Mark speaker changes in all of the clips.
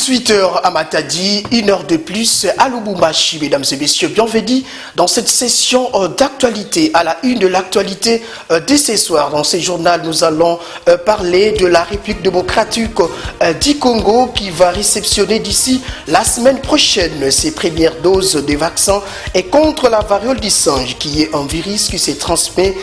Speaker 1: 18h à Matadi, 1 heure de plus à Lubumbashi. Mesdames et messieurs, bienvenue dans cette session d'actualité. À la une de l'actualité de ce soir, dans ce journal, nous allons parler de la République démocratique du Congo qui va réceptionner d'ici la semaine prochaine ses premières doses de vaccins et contre la variole du singe qui est un virus qui se transmet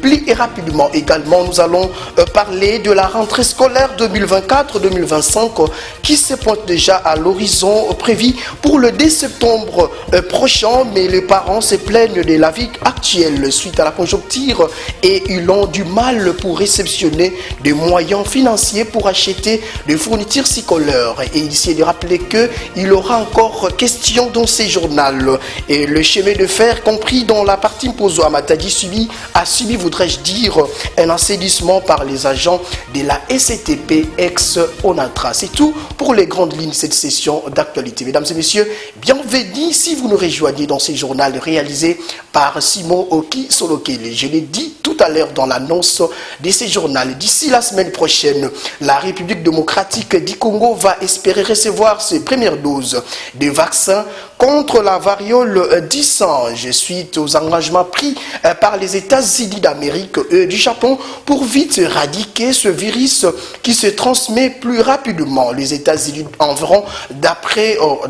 Speaker 1: plus rapidement. Également, nous allons parler de la rentrée scolaire 2024-2025 qui se pointe déjà à l'horizon prévu pour le 2 septembre prochain, mais les parents se plaignent de la vie actuelle suite à la conjoncture et ils ont du mal pour réceptionner des moyens financiers pour acheter des fournitures scolaires. Et ici de rappeler qu'il aura encore question dans ces journaux. Et le chemin de fer compris dans la partie Mpozo à Matadi a subi, voudrais-je dire, un assainissement par les agents de la SCTP ex-ONATRA. C'est tout pour les grandes lignes de cette session d'actualité. Mesdames et messieurs, bienvenue si vous nous rejoignez dans ce journal réalisé par Simon Oki Solokele. Je l'ai dit tout à l'heure dans l'annonce de ce journal. D'ici la semaine prochaine, la République démocratique du Congo va espérer recevoir ses premières doses de vaccins contre la variole du singe suite aux engagements pris par les États-Unis d'Amérique et du Japon pour vite éradiquer ce virus qui se transmet plus rapidement. Les États-Unis enverront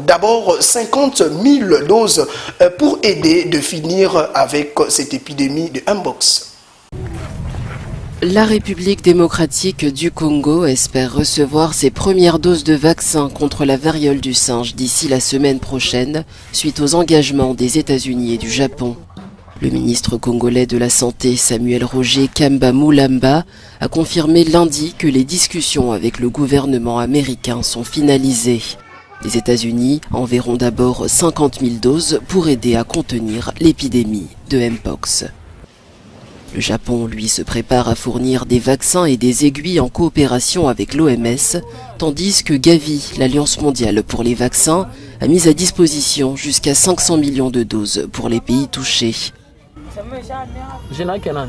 Speaker 1: d'abord 50 000 doses pour aider de finir avec cette épidémie de Mpox.
Speaker 2: La République démocratique du Congo espère recevoir ses premières doses de vaccins contre la variole du singe d'ici la semaine prochaine, suite aux engagements des États-Unis et du Japon. Le ministre congolais de la Santé, Samuel Roger Kamba Moulamba, a confirmé lundi que les discussions avec le gouvernement américain sont finalisées. Les États-Unis enverront d'abord 50 000 doses pour aider à contenir l'épidémie de Mpox. Le Japon, lui, se prépare à fournir des vaccins et des aiguilles en coopération avec l'OMS, tandis que Gavi, l'Alliance mondiale pour les vaccins, a mis à disposition jusqu'à 500 millions de doses pour les pays touchés.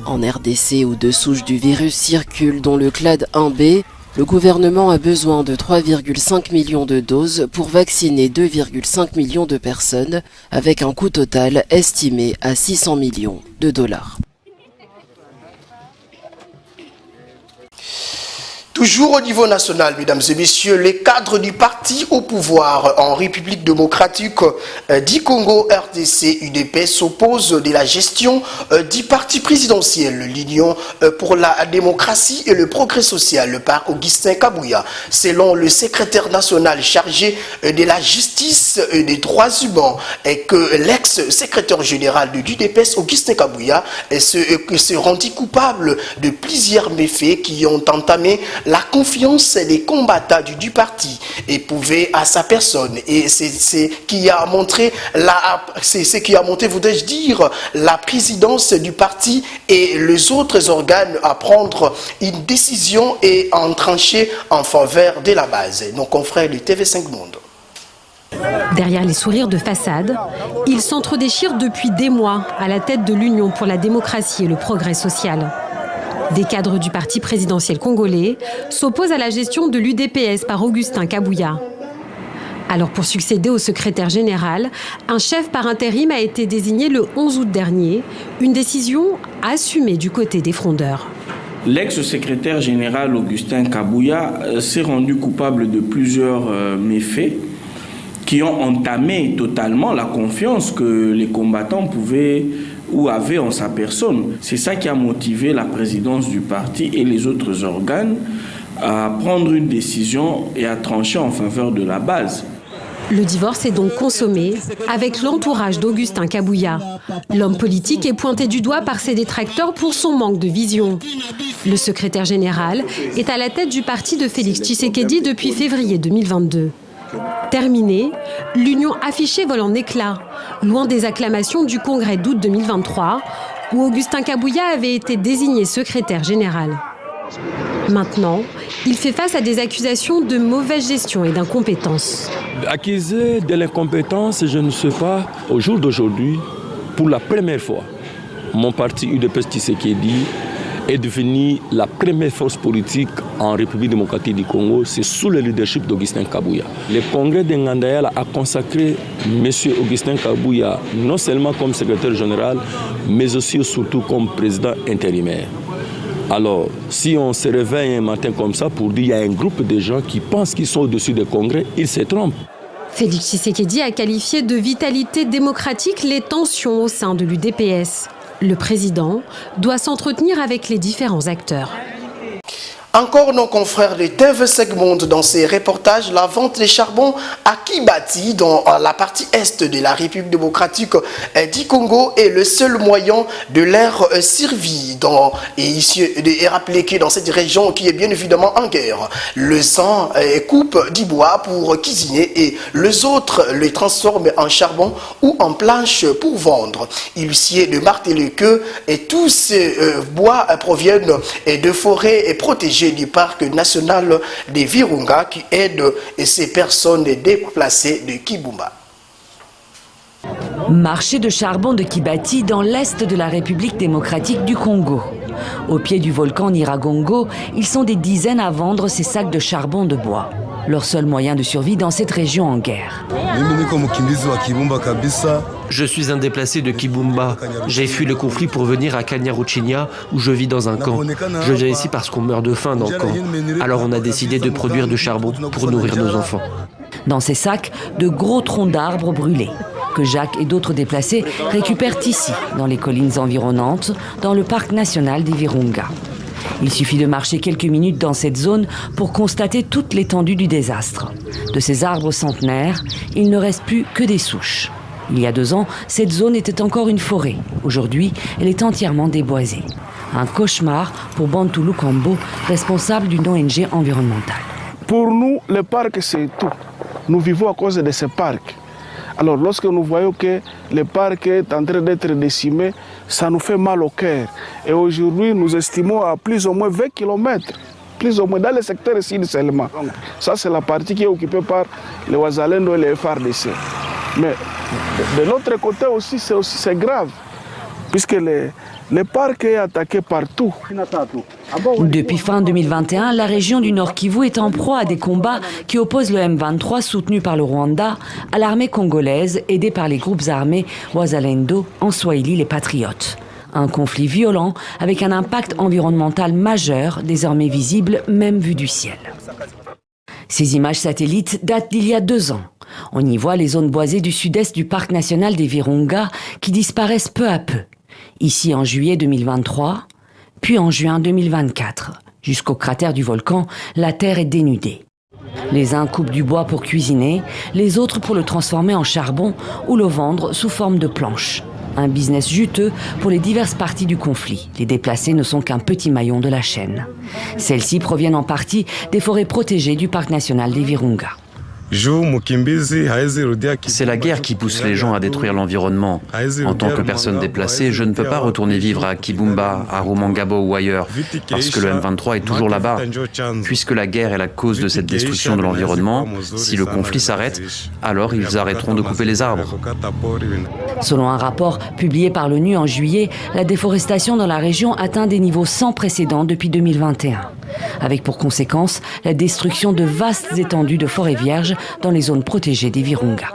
Speaker 2: En RDC, où deux souches du virus circulent, dont le clade 1B, le gouvernement a besoin de 3,5 millions de doses pour vacciner 2,5 millions de personnes, avec un coût total estimé à 600 millions de dollars.
Speaker 1: Toujours au niveau national, mesdames et messieurs, les cadres du parti au pouvoir en République démocratique du Congo RDC UDP s'opposent de la gestion du parti présidentiel, l'Union pour la démocratie et le progrès social par Augustin Kabouya. Selon le secrétaire national chargé de la justice et des droits humains, et que l'ex-secrétaire général de l'UDPS, Augustin Kabouya, se rendit coupable de plusieurs méfaits qui ont entamé la confiance des combattants du parti éprouvée à sa personne. Et c'est ce qui a montré, voudrais-je dire, la présidence du parti et les autres organes à prendre une décision et en trancher en faveur de la base. Nos confrères du TV5 Monde.
Speaker 3: Derrière les sourires de façade, ils s'entredéchirent depuis des mois à la tête de l'Union pour la démocratie et le progrès social. Des cadres du parti présidentiel congolais s'opposent à la gestion de l'UDPS par Augustin Kabouya. Alors pour succéder au secrétaire général, un chef par intérim a été désigné le 11 août dernier, une décision assumée du côté des frondeurs.
Speaker 4: L'ex-secrétaire général Augustin Kabouya s'est rendu coupable de plusieurs méfaits qui ont entamé totalement la confiance que les combattants pouvaient ou avait en sa personne. C'est ça qui a motivé la présidence du parti et les autres organes à prendre une décision et à trancher en faveur de la base.
Speaker 3: Le divorce est donc consommé avec l'entourage d'Augustin Kabouya. L'homme politique est pointé du doigt par ses détracteurs pour son manque de vision. Le secrétaire général est à la tête du parti de Félix Tshisekedi depuis février 2022. Terminé, l'union affichée vole en éclats, loin des acclamations du congrès d'août 2023, où Augustin Kabouya avait été désigné secrétaire général. Maintenant, il fait face à des accusations de mauvaise gestion et d'incompétence.
Speaker 5: Accusé de l'incompétence, je ne sais pas, au jour d'aujourd'hui, pour la première fois, mon parti UDPS Tshisekedi est devenue la première force politique en République démocratique du Congo, c'est sous le leadership d'Augustin Kabouya. Le congrès de Ngandayala a consacré M. Augustin Kabouya non seulement comme secrétaire général, mais aussi et surtout comme président intérimaire. Alors, si on se réveille un matin comme ça pour dire qu'il y a un groupe de gens qui pensent qu'ils sont au-dessus des congrès, ils se trompent.
Speaker 3: Félix Tshisekedi a qualifié de vitalité démocratique les tensions au sein de l'UDPS. Le président doit s'entretenir avec les différents acteurs.
Speaker 1: Encore nos confrères de TV segmentent dans ces reportages la vente des charbons à Kibati dans la partie est de la République démocratique du Congo est le seul moyen de leur survie. Et ici, est rappelé que dans cette région qui est bien évidemment en guerre, le sang coupe du bois pour cuisiner et les autres les transforment en charbon ou en planches pour vendre. Il s'y est de marteler que tous ces bois proviennent de forêts protégées du parc national de Virunga qui aide ces personnes déplacées de Kibumba.
Speaker 6: Marché de charbon de Kibati dans l'est de la République démocratique du Congo. Au pied du volcan Nyiragongo, ils sont des dizaines à vendre ces sacs de charbon de bois. Leur seul moyen de survie dans cette région en guerre.
Speaker 7: Je suis un déplacé de Kibumba. J'ai fui le conflit pour venir à Kanyaruchinya où je vis dans un camp. Je viens ici parce qu'on meurt de faim dans le camp. Alors on a décidé de produire du charbon pour nourrir nos enfants.
Speaker 6: Dans ces sacs, de gros troncs d'arbres brûlés que Jacques et d'autres déplacés récupèrent ici, dans les collines environnantes, dans le parc national des Virunga. Il suffit de marcher quelques minutes dans cette zone pour constater toute l'étendue du désastre. De ces arbres centenaires, il ne reste plus que des souches. Il y a 2 ans, cette zone était encore une forêt. Aujourd'hui, elle est entièrement déboisée. Un cauchemar pour Bantu Lukambo, responsable d'une ONG environnementale.
Speaker 8: Pour nous, le parc, c'est tout. Nous vivons à cause de ce parc. Alors, lorsque nous voyons que le parc est en train d'être décimé, ça nous fait mal au cœur. Et aujourd'hui, nous estimons à plus ou moins 20 km, plus ou moins dans le secteur ici seulement. Ça, c'est la partie qui est occupée par les Wazalendo et les FARDC. Mais de l'autre côté aussi, c'est grave, puisque le parc est attaqué partout.
Speaker 6: Depuis fin 2021, la région du Nord Kivu est en proie à des combats qui opposent le M23 soutenu par le Rwanda à l'armée congolaise aidée par les groupes armés Wazalendo, en Swahili les Patriotes. Un conflit violent avec un impact environnemental majeur, désormais visible même vu du ciel. Ces images satellites datent d'il y a 2 ans. On y voit les zones boisées du sud-est du parc national des Virunga qui disparaissent peu à peu. Ici en juillet 2023, puis en juin 2024. Jusqu'au cratère du volcan, la terre est dénudée. Les uns coupent du bois pour cuisiner, les autres pour le transformer en charbon ou le vendre sous forme de planches. Un business juteux pour les diverses parties du conflit. Les déplacés ne sont qu'un petit maillon de la chaîne. Celles-ci proviennent en partie des forêts protégées du parc national des Virunga.
Speaker 9: C'est la guerre qui pousse les gens à détruire l'environnement. En tant que personne déplacée, je ne peux pas retourner vivre à Kibumba, à Rumangabo ou ailleurs, parce que le M23 est toujours là-bas. Puisque la guerre est la cause de cette destruction de l'environnement, si le conflit s'arrête, alors ils arrêteront de couper les arbres.
Speaker 6: Selon un rapport publié par l'ONU en juillet, la déforestation dans la région atteint des niveaux sans précédent depuis 2021. Avec pour conséquence la destruction de vastes étendues de forêts vierges dans les zones protégées des Virunga.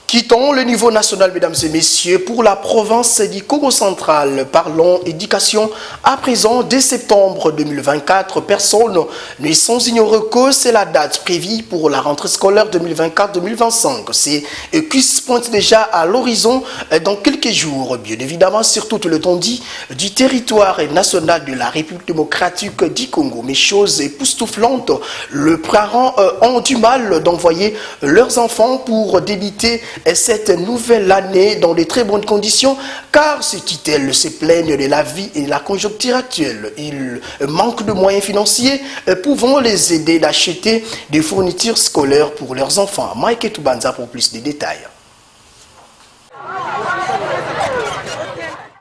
Speaker 1: Quittons le niveau national, mesdames et messieurs, pour la province du Congo central. Parlons éducation. À présent, dès septembre 2024, personne ne sont ignorés que c'est la date prévue pour la rentrée scolaire 2024-2025. C'est qui se pointe déjà à l'horizon dans quelques jours, bien évidemment, sur tout le l'étendue du territoire national de la République démocratique du Congo. Mais chose époustouflante, les parents ont du mal d'envoyer leurs enfants pour débuter cette nouvelle année dans de très bonnes conditions, car ces tutelles se plaignent de la vie et de la conjoncture actuelle. Ils manquent de moyens financiers pouvant les aider d'acheter des fournitures scolaires pour leurs enfants. Mike Toubanza pour plus de détails.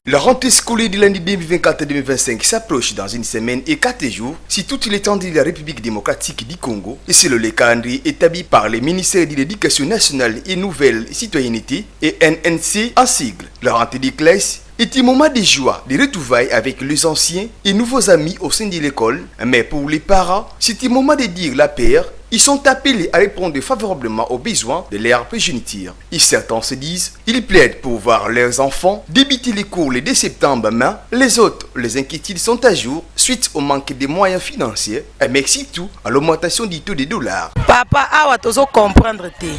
Speaker 10: La rentrée scolaire de l'année 2024-2025 s'approche dans une semaine et 4 jours sur toute l'étendue de la République démocratique du Congo et selon le calendrier établi par le ministère de l'Éducation nationale et Nouvelle Citoyenneté et NNC en sigle. La rentrée des classes est un moment de joie, de retrouvailles avec les anciens et nouveaux amis au sein de l'école. Mais pour les parents, c'est un moment de dire la paire. Ils sont appelés à répondre favorablement aux besoins de leur progéniture. Et certains se disent, ils plaident pour voir leurs enfants débuter les cours le 2 septembre, mais les autres, les inquiétudes sont à jour suite au manque de moyens financiers, mais surtout à l'augmentation du taux de dollars.
Speaker 11: Papa, awa tozo comprendre te.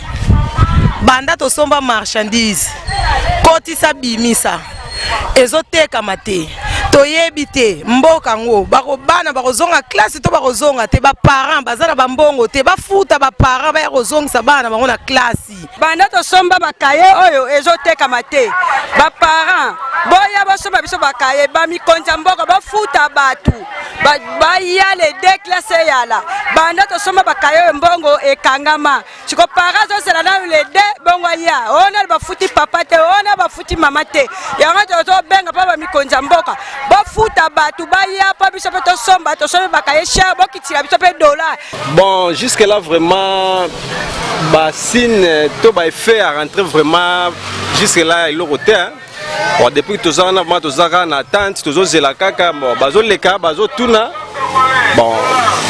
Speaker 11: Banda to somba marchandise. Koti sa bimisa. Ezoteka mate. Toyebi te mboka ngo bako bana bakozonga classe to bakozonga te ba parents bazana ba mbongo te ba futa ba parents ba kozongisa bana bango na classe
Speaker 12: banda to somba bakaye oyo ezoteka mate ba parents boya basomba biso bakaye ba mikonza mboka ba futa batu ba ya les deux classes yala banda to somba bakaye mbongo ekangama chiko parents zo sela na les deux bongo ya ona ba futi papa te ona ba futi mama te yango to benga pa ba mikonza mboka
Speaker 13: Bon, jusque-là, vraiment, Bassine, tout va fait à rentrer vraiment, jusque-là, il est hein. Bon, depuis que tu as en attente, tu as la caca, bazo les cas, bazo tuna. Bon,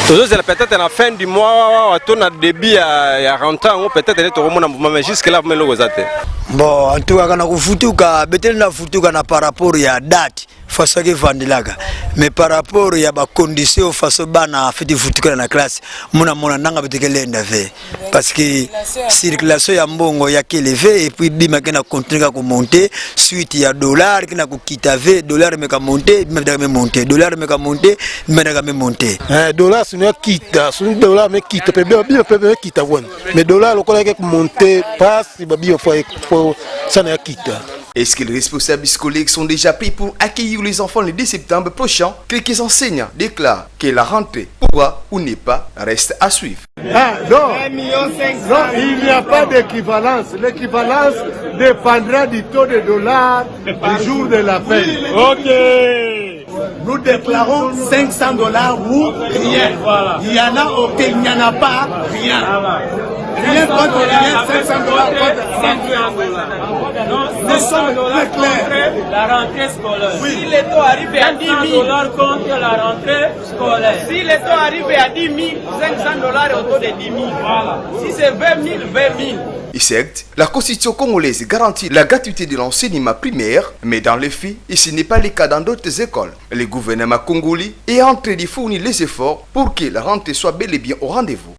Speaker 13: peut-être à la fin du mois, tu as débit à rentrer, peut-être mais jusque-là, vous me
Speaker 14: bon, en tout cas, on a foutu par rapport à la date. Façon que vandelaga mais par rapport à ba condition façon bana fait du foot dans la classe mona nanga beteke lenda ve parce que circulation ya mbongo ya élevé et puis bima kena continuer à monter suite ya dollar kena ko kita ve dollar me ka monter me monter dollar me ka monter me ka monter
Speaker 15: dollar c'est une dollar me kita pe kita won mais dollar lokola ke monter passe ba bio faut ça na kita.
Speaker 10: Est-ce que les responsables scolaires sont déjà pris pour accueillir les enfants le 2 septembre prochain? Quelques enseignants déclarent que la rentrée pourra ou n'est pas reste à suivre.
Speaker 15: Non, il n'y a pas d'équivalence. L'équivalence dépendra du taux de dollar du jour de la fête. Ok.
Speaker 16: Nous déclarons $500 ou rien. Voilà. Il y en a auquel il n'y en a pas rien. Rien contre rien, $500 contre $500. Nous sommes très clairs.
Speaker 17: La rentrée scolaire. Oui. Si les taux arrivent à $10,000 contre la rentrée scolaire. Si les taux arrivent à 10 000, $500 est autour de 10 000. Voilà. Si c'est 20 000, 20 000.
Speaker 10: Et certes, la Constitution congolaise garantit la gratuité de l'enseignement primaire, mais dans les faits, et ce n'est pas le cas dans d'autres écoles. Le gouvernement congolais est en train de fournir les efforts pour que la rentrée soit bel et bien au rendez-vous.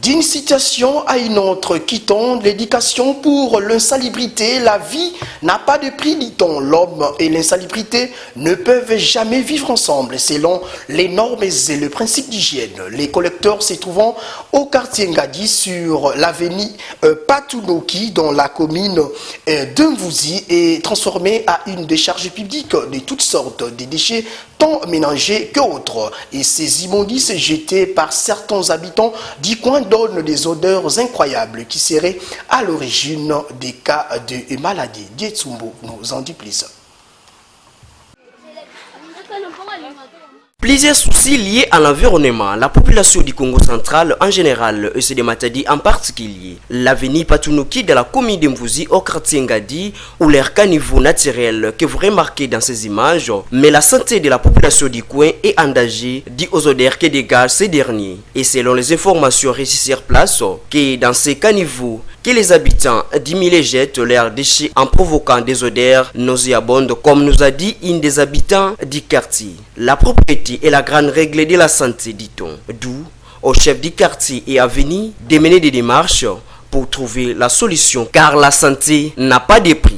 Speaker 1: D'une citation à une autre, quittons l'éducation pour l'insalubrité. La vie n'a pas de prix, dit-on. L'homme et l'insalubrité ne peuvent jamais vivre ensemble, selon les normes et le principe d'hygiène. Les collecteurs se trouvant au quartier Ngadi sur l'avenue Patunoki, dans la commune d'Umvuzi, est transformée à une décharge publique de toutes sortes de déchets, tant mélangés qu'autres. Et ces immondices jetés par certains habitants du coin donnent des odeurs incroyables qui seraient à l'origine des cas de maladie. Dietsumbo nous en dit plus.
Speaker 18: Plusieurs soucis liés à l'environnement, la population du Congo central en général et ceux de Matadi en particulier. L'avenue Patunoki de la commune de Mvuzi au quartier Ngadi, où l'air caniveau naturel que vous remarquez dans ces images, mais la santé de la population du coin est en danger dit aux odeurs que dégagent ces derniers. Et selon les informations reçues sur place, que dans ces caniveaux, que les habitants diminuent jettent leurs déchets en provoquant des odeurs nauséabondes, comme nous a dit une des habitants du quartier. La propriété est la grande règle de la santé, dit-on. D'où, au chef du quartier et à venir, de mener des démarches pour trouver la solution, car la santé n'a pas de prix.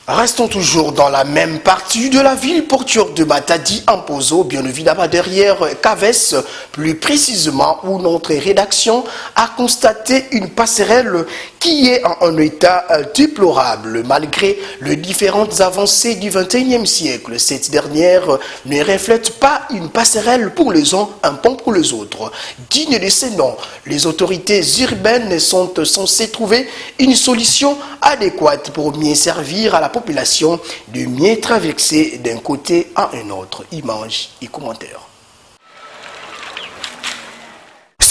Speaker 1: Restons toujours dans la même partie de la ville portuaire de Matadi, en Pozo, bien évidemment derrière Caves, plus précisément où notre rédaction a constaté une passerelle qui est en un état déplorable. Malgré les différentes avancées du XXIe siècle, cette dernière ne reflète pas une passerelle pour les uns, un pont pour les autres. Digne de ces noms, les autorités urbaines sont censées trouver une solution adéquate pour mieux servir à la population, de mieux traverser d'un côté à un autre. Images et commentaires.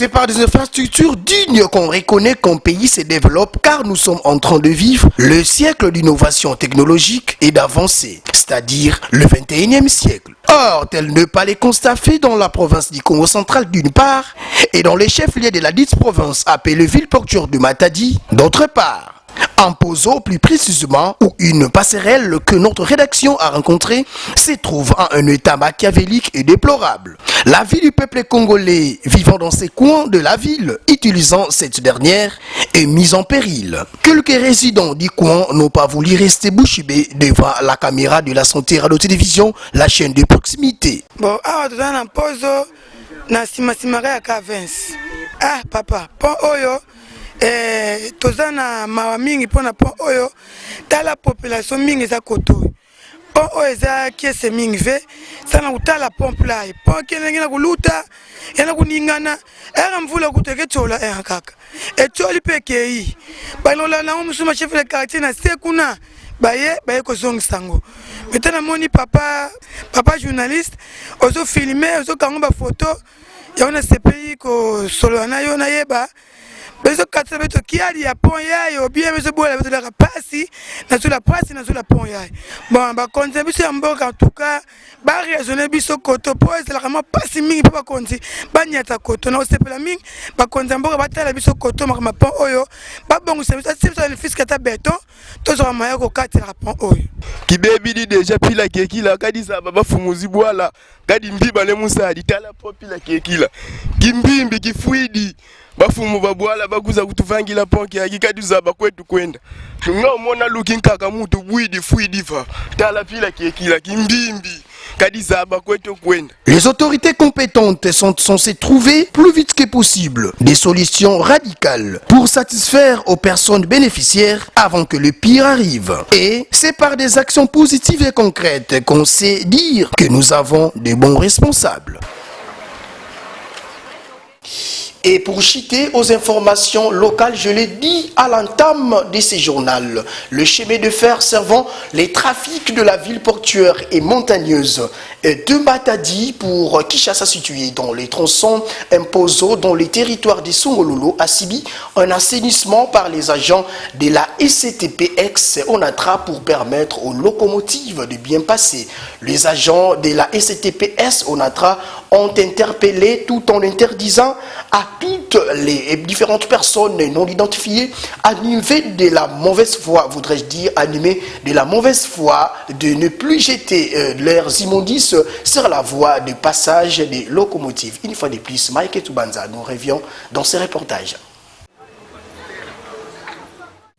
Speaker 1: C'est par des infrastructures dignes qu'on reconnaît qu'un pays se développe, car nous sommes en train de vivre le siècle d'innovation technologique et d'avancée, c'est-à-dire le 21e siècle. Or, tel n'est pas les constats faits dans la province du Congo central d'une part, et dans les chefs-lieux de la dite province appelée ville portuaire de Matadi d'autre part. En Pozo, plus précisément, où une passerelle que notre rédaction a rencontrée se trouve en un état machiavélique et déplorable. La vie du peuple congolais vivant dans ces coins de la ville, utilisant cette dernière, est mise en péril. Quelques résidents du coin n'ont pas voulu rester bouche bée devant la caméra de la Santé Radio-Télévision, la chaîne de proximité.
Speaker 19: Bon, en Pozo, na simasimaka ya K20. Ah, papa, pon oyo. Tozana mawa mingi pona pon oyo tala population mingi za koto pon oyo za kiese mingi ve sana utala pon play pon kelenge na kuluta yana kuningana era mvula kuteke chola kaka choli pekei balola na musuma chef de quartier na sekuna baye ko zongisango metana moni papa journaliste ozo filmer ozo kanga ba photo ya ona CPI ko solo na yo na yeba bezo katsa beto kiali ya pon yayo bien bezo bola beto la pasi na sur la presse na sur la pon yayo bon ba konze biso mboka en tout cas ba raisonner biso koto pose la vraiment pasi mingi pa konzi ba nyata koto na osepela mingi ba konze mboka batala biso koto ma pon oyo ba bongo se biso le fisc kata beton to zo maya ko katela pon oyo
Speaker 20: kibebi di déjà pila kekila kadisa baba fumuzi bwala kadi mbiba le musa di tala popila kekila kimbimbi kifuidi bafumu babwala bakuza kutuvangila ponke yakikaduza bakwetu kwenda no mona looking kaka mutu bwidi fuidi fa tala pila kekila kimbimbi kadisa bakwetu kwenda.
Speaker 1: Les autorités compétentes sont censées trouver plus vite que possible des solutions radicales pour satisfaire aux personnes bénéficiaires avant que le pire arrive. Et c'est par des actions positives et concrètes qu'on sait dire que nous avons de bons responsables. Et pour chuter aux informations locales, je l'ai dit à l'entame de ce journal, le chemin de fer servant les trafics de la ville portuaire et montagneuse de Matadi pour Kinshasa situé dans les tronçons imposés dans les territoires de Songololo a subi un assainissement par les agents de la SCTP-Ex Onatra pour permettre aux locomotives de bien passer. Les agents de la SCTP-S Onatra ont interpellé tout en interdisant à toutes les différentes personnes non identifiées animées de la mauvaise foi, voudrais-je dire, animées de la mauvaise foi, de ne plus jeter leurs immondices sur la voie de passage des locomotives. Une fois de plus, Mike Toubanza, nous revions dans ce reportage.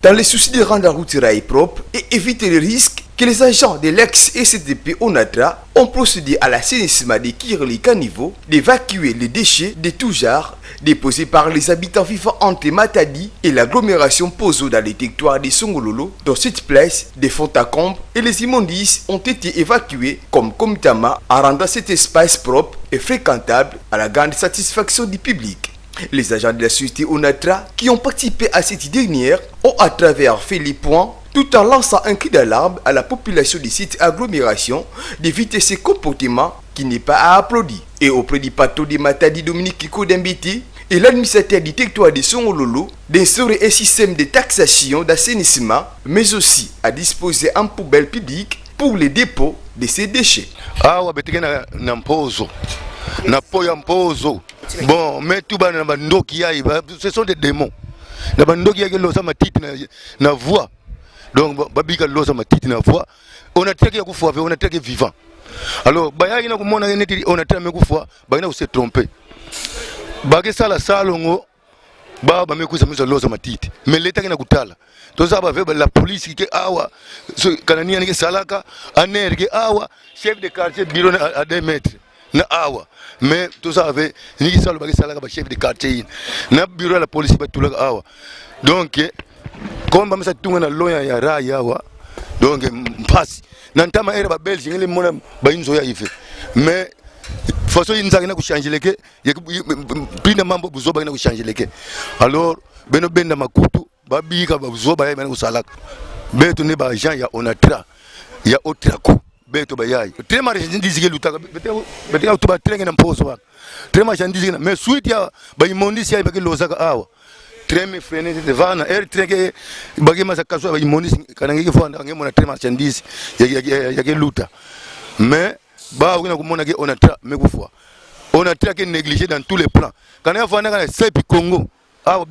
Speaker 10: Dans les soucis de rendre la route rail propre et éviter les risques, que les agents de l'ex-SCTP Onatra ont procédé à l'assainissement des Kirli caniveaux, d'évacuer les déchets de tout genre déposés par les habitants vivant entre Matadi et l'agglomération Pozo dans les territoires de Songololo. Dans cette place, des fonds à combre et les immondices ont été évacués comme comitamment en rendant cet espace propre et fréquentable à la grande satisfaction du public. Les agents de la société Onatra qui ont participé à cette dernière ont à travers fait les points tout en lançant un cri d'alarme à la population de cette agglomération d'éviter ces comportements qui n'est pas à applaudir. Et auprès du patron de Matadi Dominique Kiko Dembiti et l'administrateur du territoire de Songololo d'instaurer un système de taxation d'assainissement mais aussi à disposer en poubelle publique pour les dépôts de ces déchets.
Speaker 21: Bon, mais tout le monde, ce sont des démons. Les bandoki qui ont matite na voix. Donc, babika losa matite na voix. On a traqué à fois, on a traqué vivant. Alors, baya ina ko mona neti on a traqué ko fois, baya se tromper. Bagé sala salongo, ba me ko samisa losa matite. Mais l'état qui na kutala. To ça va la police qui awa, ce kanania ni salaka, aner qui awa, chef de quartier bureau à 2 mètres. Na awa mais tout ça avait ni sala ba sala ba chef de quartier na bureau la police ba tula awa donc comme ba mesa tunga na loya ya raya awa donc passe na ntama era ba belge ngeli mona ba inzo ya ife mais façon inza na ku changer leke pina mambo buzoba na ku changer leke alors beno benda makutu ba bika ba buzoba ya na ku salaka beto ne ba agent ya Onatra ya Otraco beto bayai très marchandise ke lutaka beteka to ba trenge na mposo wa très marchandise mais suite ya ba imondisi ya ba ke lozaka awa très me frené de vana trenge ba ke masaka so ba imondisi kana ngeke fo ndange mona très marchandise ya ke luta mais ba ukina kumona ke onatra me kufwa onatra ke négligé dans tous les plans kana ya fo ndanga sepi Congo. Il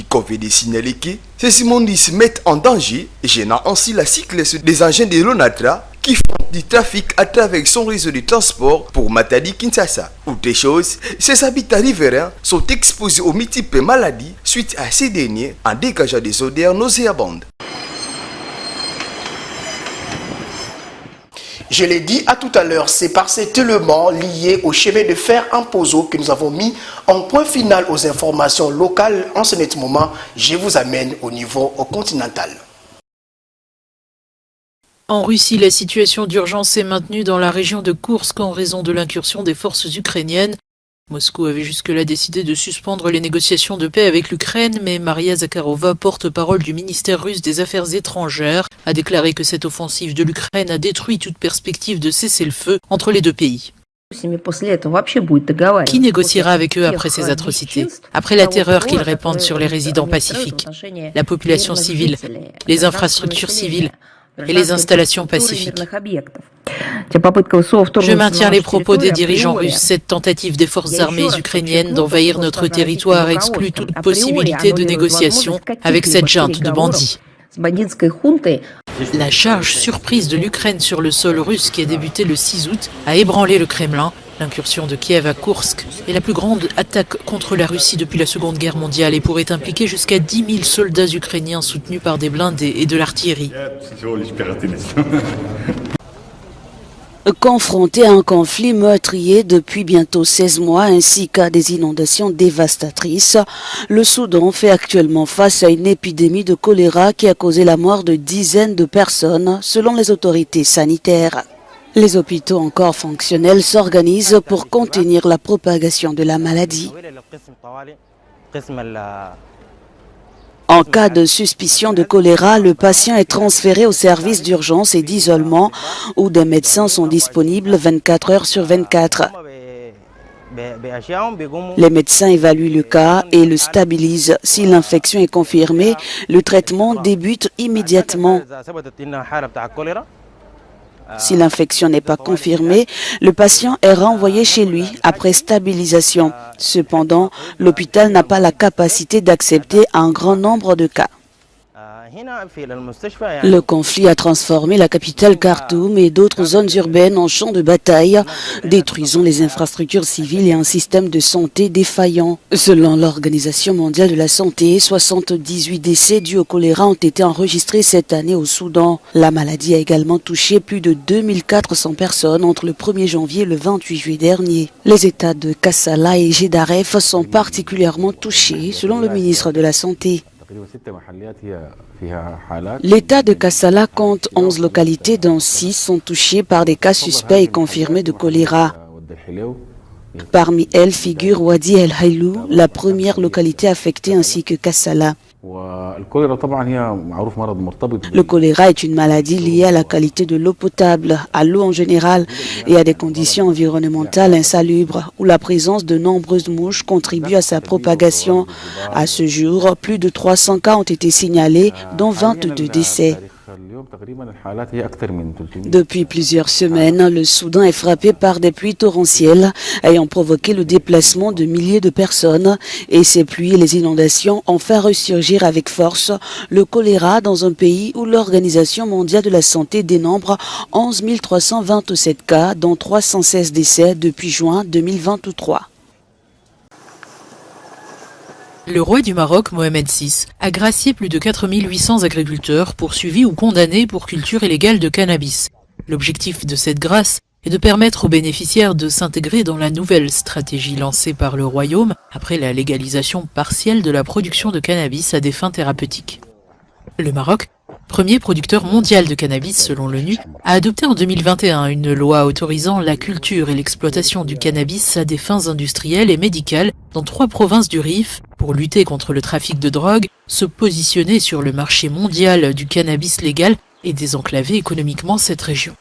Speaker 10: convient de signaler que ces immondices mettent en danger, gênant ainsi la cycliste des engins de l'ONATRA qui font du trafic à travers son réseau de transport pour Matadi-Kinshasa. Outre chose, ces habitats riverains sont exposés aux multiples maladies suite à ces derniers en dégageant des odeurs nauséabondes.
Speaker 1: Je l'ai dit à tout à l'heure, c'est par cet élément lié au chemin de fer en Pozo que nous avons mis en point final aux informations locales. En ce net moment, je vous amène au niveau continental.
Speaker 2: En Russie, la situation d'urgence est maintenue dans la région de Koursk en raison de l'incursion des forces ukrainiennes. Moscou avait jusque-là décidé de suspendre les négociations de paix avec l'Ukraine, mais Maria Zakharova, porte-parole du ministère russe des Affaires étrangères, a déclaré que cette offensive de l'Ukraine a détruit toute perspective de cessez-le-feu entre les deux pays. Qui négociera avec eux après ces atrocités, après la terreur qu'ils répandent sur les résidents pacifiques, la population civile, les infrastructures civiles et les installations pacifiques? Je maintiens les propos des dirigeants russes. Cette tentative des forces armées ukrainiennes d'envahir notre territoire exclut toute possibilité de négociation avec cette junte de bandits. La charge surprise de l'Ukraine sur le sol russe qui a débuté le 6 août a ébranlé le Kremlin. L'incursion de Kiev à Koursk est la plus grande attaque contre la Russie depuis la Seconde Guerre mondiale et pourrait impliquer jusqu'à 10 000 soldats ukrainiens soutenus par des blindés et de l'artillerie.
Speaker 22: Confronté à un conflit meurtrier depuis bientôt 16 mois ainsi qu'à des inondations dévastatrices, le Soudan fait actuellement face à une épidémie de choléra qui a causé la mort de dizaines de personnes selon les autorités sanitaires. Les hôpitaux encore fonctionnels s'organisent pour contenir la propagation de la maladie. En cas de suspicion de choléra, le patient est transféré au service d'urgence et d'isolement où des médecins sont disponibles 24 heures sur 24. Les médecins évaluent le cas et le stabilisent. Si l'infection est confirmée, le traitement débute immédiatement. Si l'infection n'est pas confirmée, le patient est renvoyé chez lui après stabilisation. Cependant, l'hôpital n'a pas la capacité d'accepter un grand nombre de cas. Le conflit a transformé la capitale Khartoum et d'autres zones urbaines en champs de bataille, détruisant les infrastructures civiles et un système de santé défaillant. Selon l'Organisation mondiale de la santé, 78 décès dus au choléra ont été enregistrés cette année au Soudan. La maladie a également touché plus de 2400 personnes entre le 1er janvier et le 28 juillet dernier. Les États de Kassala et Gédaref sont particulièrement touchés, selon le ministre de la Santé. L'État de Kassala compte 11 localités dont 6 sont touchées par des cas suspects et confirmés de choléra. Parmi elles figure Wadi El Hailou, la première localité affectée ainsi que Kassala. Le choléra est une maladie liée à la qualité de l'eau potable, à l'eau en général et à des conditions environnementales insalubres où la présence de nombreuses mouches contribue à sa propagation. À ce jour, plus de 300 cas ont été signalés, dont 22 décès. Depuis plusieurs semaines, le Soudan est frappé par des pluies torrentielles ayant provoqué le déplacement de milliers de personnes et ces pluies et les inondations ont fait ressurgir avec force le choléra dans un pays où l'Organisation mondiale de la santé dénombre 11 327 cas, dont 316 décès depuis juin 2023.
Speaker 2: Le roi du Maroc, Mohamed VI, a gracié plus de 4800 agriculteurs poursuivis ou condamnés pour culture illégale de cannabis. L'objectif de cette grâce est de permettre aux bénéficiaires de s'intégrer dans la nouvelle stratégie lancée par le royaume après la légalisation partielle de la production de cannabis à des fins thérapeutiques. Le Maroc, premier producteur mondial de cannabis selon l'ONU, a adopté en 2021 une loi autorisant la culture et l'exploitation du cannabis à des fins industrielles et médicales dans 3 provinces du Rif pour lutter contre le trafic de drogue, se positionner sur le marché mondial du cannabis légal et désenclaver économiquement cette région.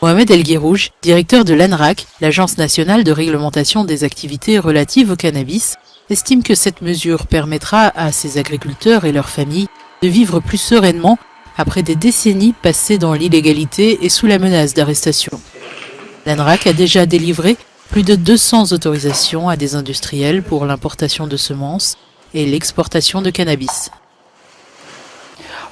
Speaker 2: Mohamed El Guérouj, directeur de l'ANRAC, l'Agence nationale de réglementation des activités relatives au cannabis, estime que cette mesure permettra à ces agriculteurs et leurs familles de vivre plus sereinement après des décennies passées dans l'illégalité et sous la menace d'arrestation. L'ANRAC a déjà délivré plus de 200 autorisations à des industriels pour l'importation de semences et l'exportation de cannabis.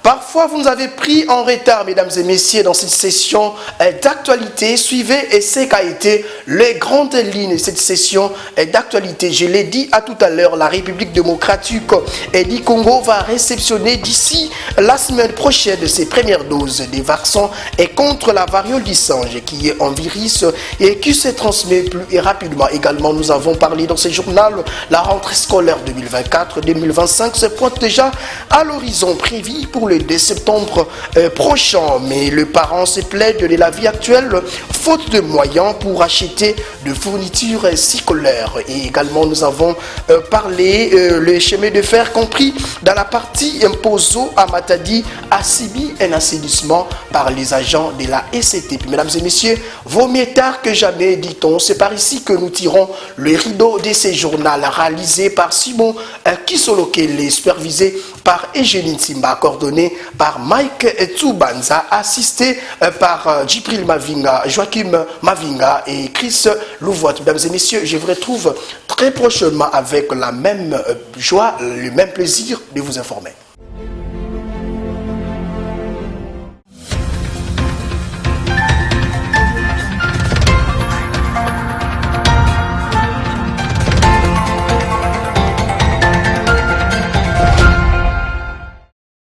Speaker 1: Parfois, vous nous avez pris en retard, mesdames et messieurs, dans cette session d'actualité. Suivez et c'est qu'a été les grandes lignes de cette session d'actualité. Je l'ai dit à tout à l'heure, la République démocratique du Congo va réceptionner d'ici la semaine prochaine ses premières doses des vaccins et contre la variole du singe, qui est un virus et qui se transmet plus rapidement. Également, nous avons parlé dans ce journal, la rentrée scolaire 2024-2025 se pointe déjà à l'horizon prévu pour le 2 septembre prochain, mais les parents se plaident de la vie actuelle faute de moyens pour acheter de fournitures scolaires. Et également nous avons parlé le chemin de fer compris dans la partie Imposo à Matadi a subi un assainissement par les agents de la SCT. Mesdames et messieurs, vaut mieux tard que jamais, dit-on. C'est par ici que nous tirons le rideau de ces journaux réalisés par Simon Kisoloke, supervisé par Eugénie Simba, coordonné par Mike Tsubanza, assisté par Djibril Mavinga, Joachim Mavinga et Chris Louvoit. Mesdames et messieurs, je vous retrouve très prochainement avec la même joie, le même plaisir de vous informer.